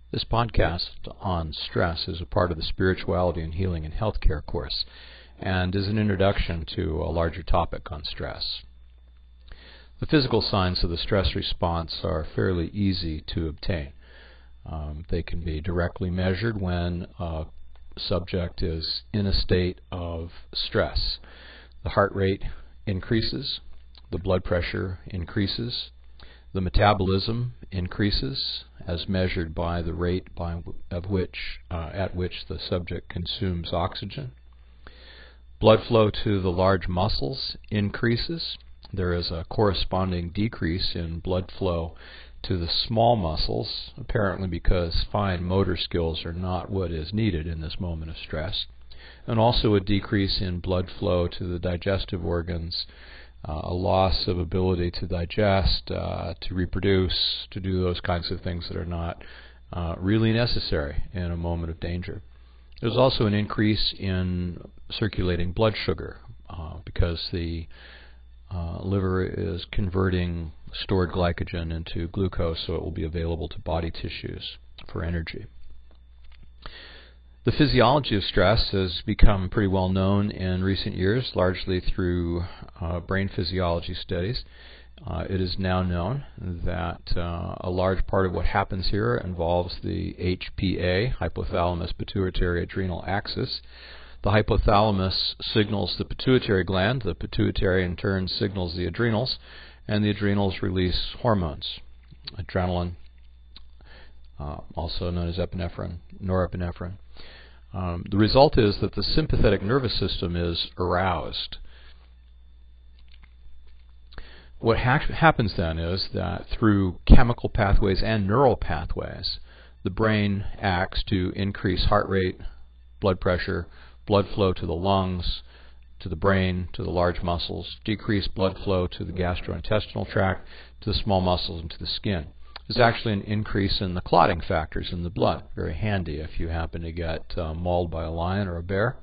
This podcast on stress is a part of the Spirituality and Healing in Healthcare course and is an introduction to a larger topic on stress. The physical signs of the stress response are fairly easy to obtain. They can be directly measured when a subject is in a state of stress. The heart rate increases, the blood pressure increases, the metabolism increases as measured by the rate at which the subject consumes oxygen. Blood flow to the large muscles increases. There is a corresponding decrease in blood flow to the small muscles, apparently because fine motor skills are not what is needed in this moment of stress, and also a decrease in blood flow to the digestive organs, a loss of ability to digest, to reproduce, to do those kinds of things that are not really necessary in a moment of danger. There's also an increase in circulating blood sugar because the liver is converting stored glycogen into glucose, so it will be available to body tissues for energy. The physiology of stress has become pretty well known in recent years, largely through brain physiology studies. It is now known that a large part of what happens here involves the HPA, hypothalamus pituitary adrenal axis. The hypothalamus signals the pituitary gland, the pituitary in turn signals the adrenals, and the adrenals release hormones, adrenaline, also known as epinephrine, norepinephrine. The result is that the sympathetic nervous system is aroused. What happens then is that through chemical pathways and neural pathways, the brain acts to increase heart rate, blood pressure, blood flow to the lungs, to the brain, to the large muscles, decrease blood flow to the gastrointestinal tract, to the small muscles, and to the skin. There's actually an increase in the clotting factors in the blood. Very handy if you happen to get mauled by a lion or a bear.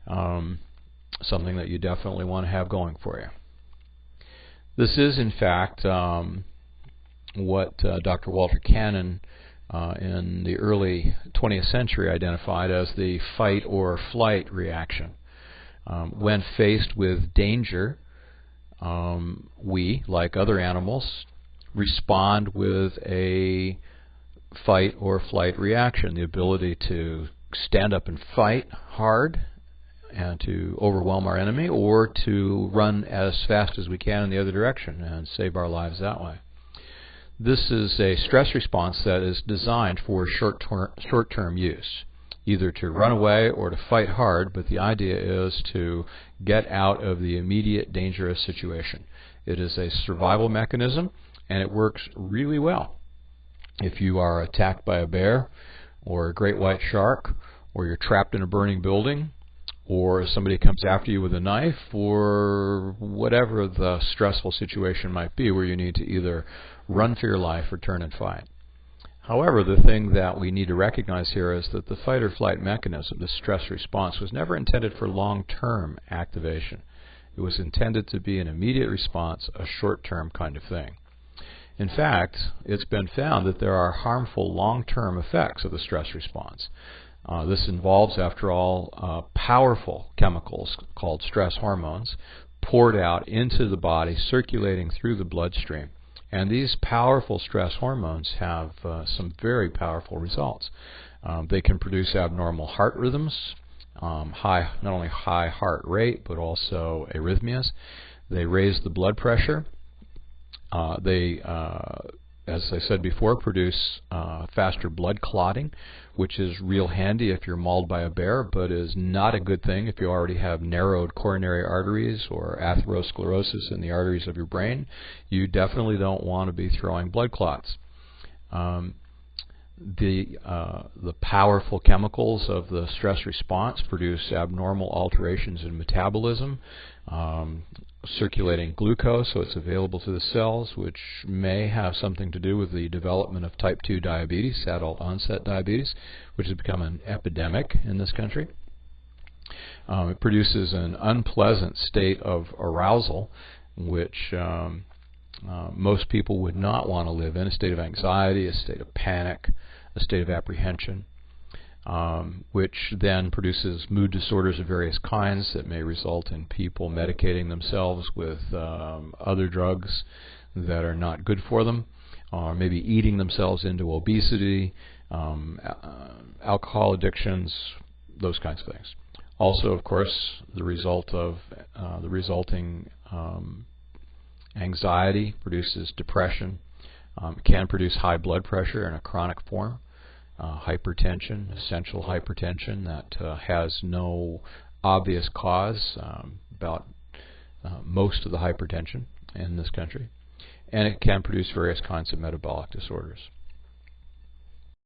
Something that you definitely want to have going for you. This is, in fact, what Dr. Walter Cannon in the early 20th century identified as the fight or flight reaction. When faced with danger, we, like other animals, respond with a fight or flight reaction, the ability to stand up and fight hard and to overwhelm our enemy, or to run as fast as we can in the other direction and save our lives that way. This is a stress response that is designed for short-term use, either to run away or to fight hard, but the idea is to get out of the immediate dangerous situation. It is a survival mechanism, and it works really well. If you are attacked by a bear or a great white shark, or you're trapped in a burning building, or somebody comes after you with a knife, or whatever the stressful situation might be where you need to either run for your life or turn and fight. However, the thing that we need to recognize here is that the fight or flight mechanism, the stress response, was never intended for long-term activation. It was intended to be an immediate response, a short-term kind of thing. In fact, it's been found that there are harmful long-term effects of the stress response. This involves, after all, powerful chemicals called stress hormones poured out into the body, circulating through the bloodstream. And these powerful stress hormones have some very powerful results. They can produce abnormal heart rhythms, not only high heart rate, but also arrhythmias. They raise the blood pressure. They, as I said before, produce faster blood clotting, which is real handy if you're mauled by a bear, but is not a good thing if you already have narrowed coronary arteries or atherosclerosis in the arteries of your brain. You definitely don't want to be throwing blood clots. The powerful chemicals of the stress response produce abnormal alterations in metabolism, circulating glucose, so it's available to the cells, which may have something to do with the development of type 2 diabetes, adult onset diabetes, which has become an epidemic in this country. It produces an unpleasant state of arousal, which most people would not want to live in, a state of anxiety, a state of panic, a state of apprehension, which then produces mood disorders of various kinds that may result in people medicating themselves with other drugs that are not good for them, or maybe eating themselves into obesity, alcohol addictions, those kinds of things. Also, of course, the resulting anxiety produces depression. It can produce high blood pressure in a chronic form, hypertension, essential hypertension that has no obvious cause, about most of the hypertension in this country. And it can produce various kinds of metabolic disorders.